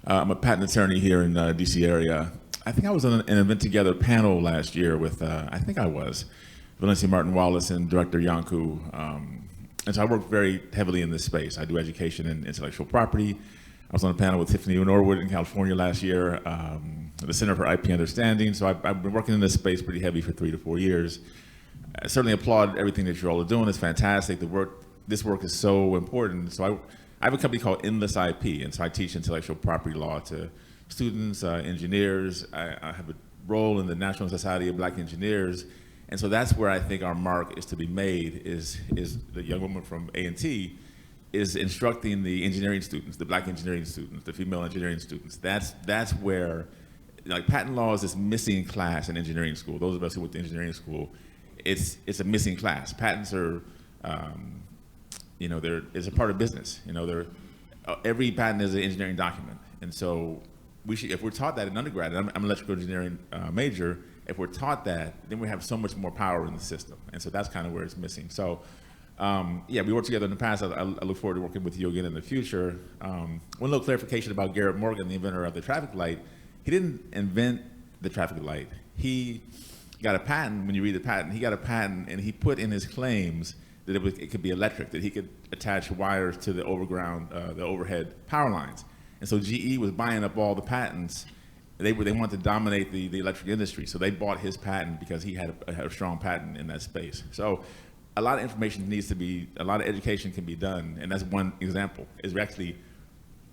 I'm a patent attorney here in DC area. I think I was on an Invent Together panel last year with, Valencia Martin Wallace and Director Yanku. And so I work very heavily in this space. I do education in intellectual property. I was on a panel with Tiffany Norwood in California last year, at the Center for IP Understanding. So I've been working in this space pretty heavy for 3 to 4 years. I certainly applaud everything that you all are doing. It's fantastic. This work is so important. So I have a company called Endless IP, and so I teach intellectual property law to students, engineers. I have a role in the National Society of Black Engineers, and so that's where I think our mark is to be made, is the young woman from A&T is instructing the engineering students, the black engineering students, the female engineering students. That's where, like, patent law is this missing class in engineering school. Those of us who went to engineering school, it's a missing class. Patents are, it's a part of business. Every patent is an engineering document, and so if we're taught that in undergrad, and I'm an electrical engineering major, if we're taught that, then we have so much more power in the system, and so that's kind of where it's missing. So. We worked together in the past. I look forward to working with you again in the future. One little clarification about Garrett Morgan, the inventor of the traffic light. He didn't invent the traffic light. He got a patent. When you read the patent, he got a patent, and he put in his claims that it could be electric, that he could attach wires to the overhead power lines. And so GE was buying up all the patents. They wanted to dominate the electric industry, so they bought his patent because he had a strong patent in that space. So a lot of information a lot of education can be done, and that's one example, is we're actually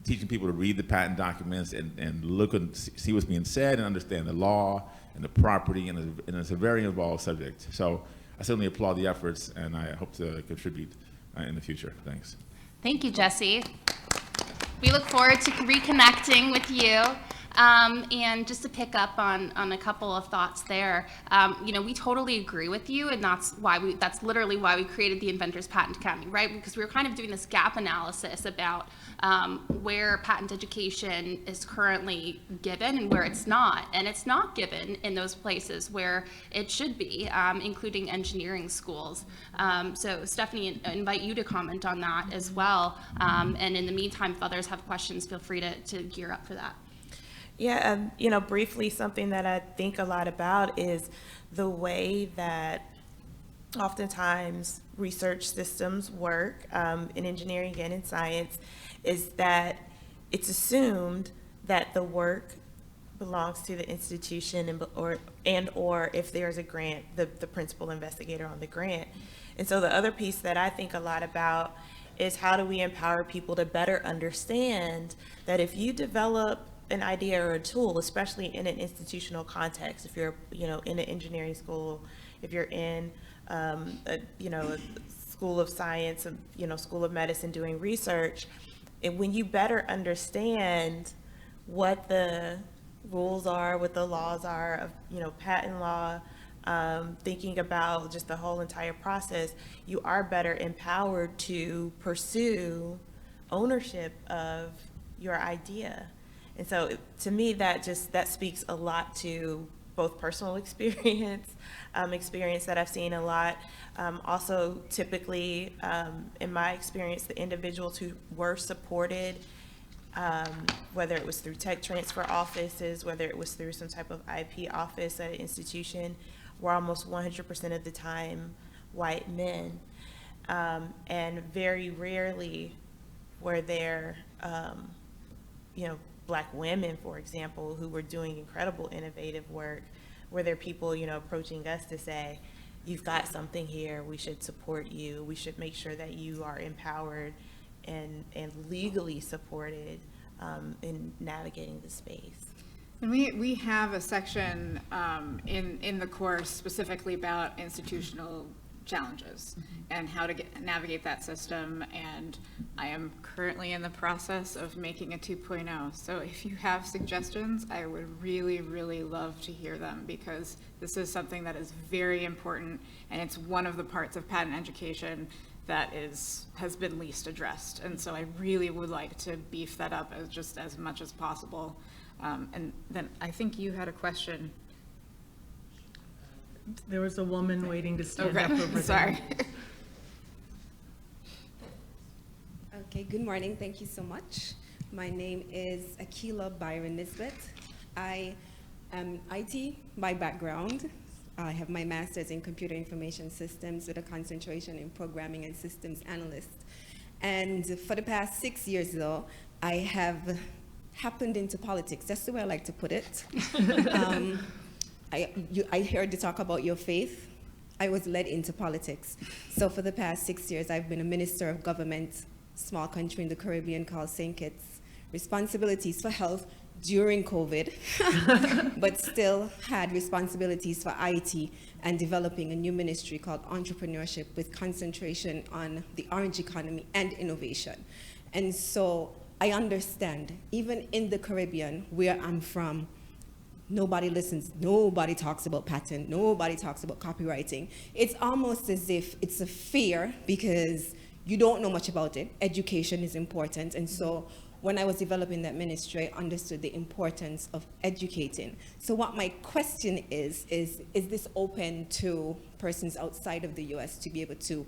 teaching people to read the patent documents and look and see what's being said and understand the law and the property, and it's a very involved subject. So I certainly applaud the efforts, and I hope to contribute in the future. Thanks. Thank you, Jesse. We look forward to reconnecting with you. And just to pick up on a couple of thoughts there, we totally agree with you, and that's literally why we created the Inventors Patent Academy, right? Because we were kind of doing this gap analysis about where patent education is currently given and where it's not. And it's not given in those places where it should be, including engineering schools. So Stephanie, I invite you to comment on that as well. And in the meantime, if others have questions, feel free to gear up for that. Yeah, briefly, something that I think a lot about is the way that oftentimes research systems work in engineering and in science, is that it's assumed that the work belongs to the institution or if there's a grant, the principal investigator on the grant. And so the other piece that I think a lot about is how do we empower people to better understand that if you develop an idea or a tool, especially in an institutional context, if you're, in an engineering school, if you're in, a school of science, school of medicine doing research, and when you better understand what the rules are, what the laws are of, patent law, thinking about just the whole entire process, you are better empowered to pursue ownership of your idea. And so to me, that speaks a lot to both personal experience that I've seen a lot. Also, typically, in my experience, the individuals who were supported, whether it was through tech transfer offices, whether it was through some type of IP office at an institution, were almost 100% of the time white men. And very rarely were there, Black women, for example, who were doing incredible innovative work, were there people, approaching us to say, you've got something here, we should support you, we should make sure that you are empowered and legally supported in navigating the space. And we have a section in the course specifically about institutional challenges and how to navigate that system, and I am currently in the process of making a 2.0. So if you have suggestions, I would really, really love to hear them, because this is something that is very important, and it's one of the parts of patent education that has been least addressed. And so I really would like to beef that up as much as possible. And then I think you had a question. There was a woman waiting to stand up over there. Sorry. Okay, good morning. Thank you so much. My name is Akila Byron Nisbet. I am IT by background. I have my master's in computer information systems with a concentration in programming and systems analyst. And for the past 6 years, though, I have happened into politics. That's the way I like to put it. I heard you talk about your faith. I was led into politics. So for the past 6 years, I've been a minister of government, small country in the Caribbean called St. Kitts. Responsibilities for health, during COVID, but still had responsibilities for IT and developing a new ministry called Entrepreneurship with concentration on the orange economy and innovation. And so I understand, even in the Caribbean, where I'm from, nobody listens, nobody talks about patent, nobody talks about copywriting. It's almost as if it's a fear because you don't know much about it. Education is important. And so when I was developing that ministry, I understood the importance of educating. So what my question is this open to persons outside of the US to be able to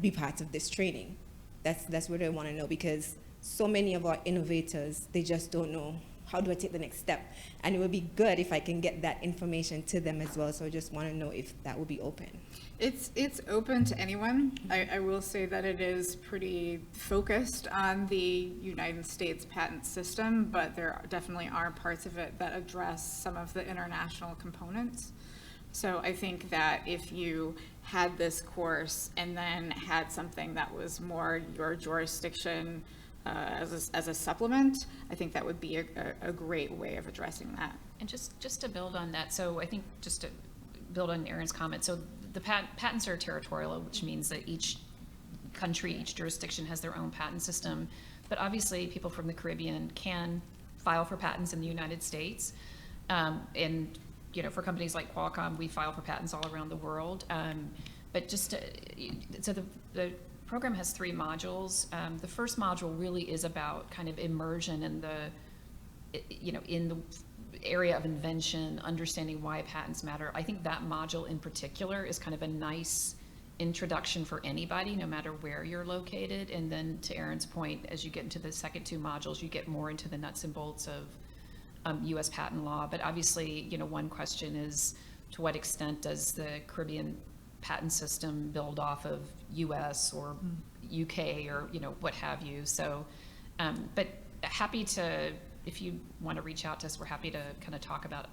be part of this training? That's what I want to know, because so many of our innovators, they just don't know, how do I take the next step? And it would be good if I can get that information to them as well. So I just want to know if that would be open. It's open to anyone. I will say that it is pretty focused on the United States patent system, but there definitely are parts of it that address some of the international components. So I think that if you had this course and then had something that was more your jurisdiction as a supplement, I think that would be a great way of addressing that. And just to build on that, so I think just to build on Erin's comment, so the patents are territorial, which means that each country, each jurisdiction has their own patent system. But obviously, people from the Caribbean can file for patents in the United States. And for companies like Qualcomm, we file for patents all around the world. But so the program has 3 modules. The first module really is about kind of immersion in in the area of invention, understanding why patents matter. I think that module in particular is kind of a nice introduction for anybody, no matter where you're located. And then to Erin's point, as you get into the second 2 modules, you get more into the nuts and bolts of US patent law. But obviously, one question is, to what extent does the Caribbean patent system build off of US or UK or, what have you. So, but happy to, if you want to reach out to us, we're happy to kind of talk about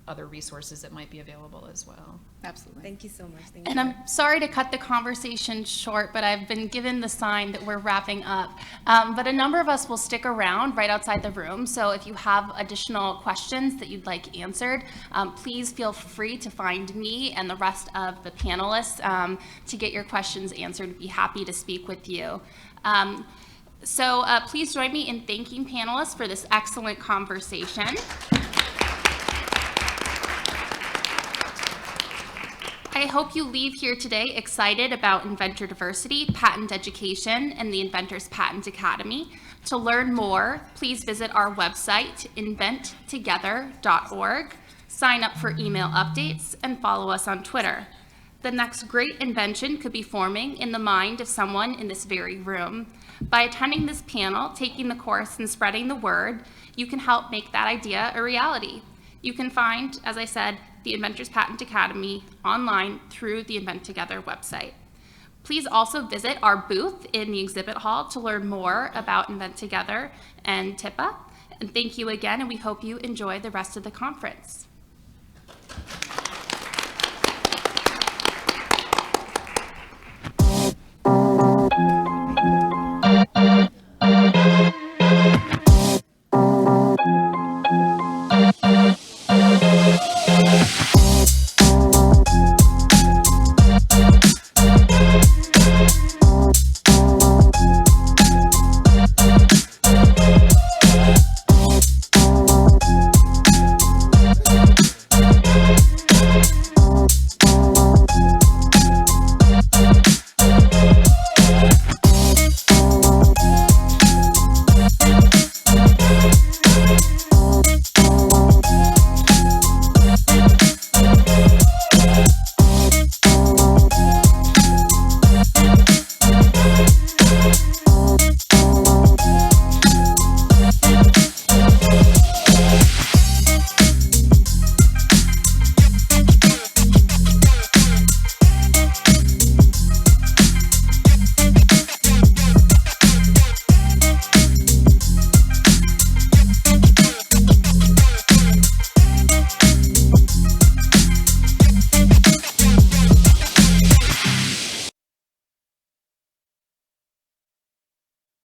other resources that might be available as well. Absolutely. Thank you so much. Thank And you. I'm sorry to cut the conversation short, but I've been given the sign that we're wrapping up. But a number of us will stick around right outside the room. So if you have additional questions that you'd like answered, please feel free to find me and the rest of the panelists to get your questions answered. We'd be happy to speak with you. So please join me in thanking panelists for this excellent conversation. I hope you leave here today excited about inventor diversity, patent education, and the Inventors Patent Academy. To learn more, please visit our website, inventtogether.org, sign up for email updates, and follow us on Twitter. The next great invention could be forming in the mind of someone in this very room. By attending this panel, taking the course, and spreading the word, you can help make that idea a reality. You can find, as I said, the Inventors Patent Academy online through the Invent Together website. Please also visit our booth in the exhibit hall to learn more about Invent Together and TIPA. And thank you again, and we hope you enjoy the rest of the conference.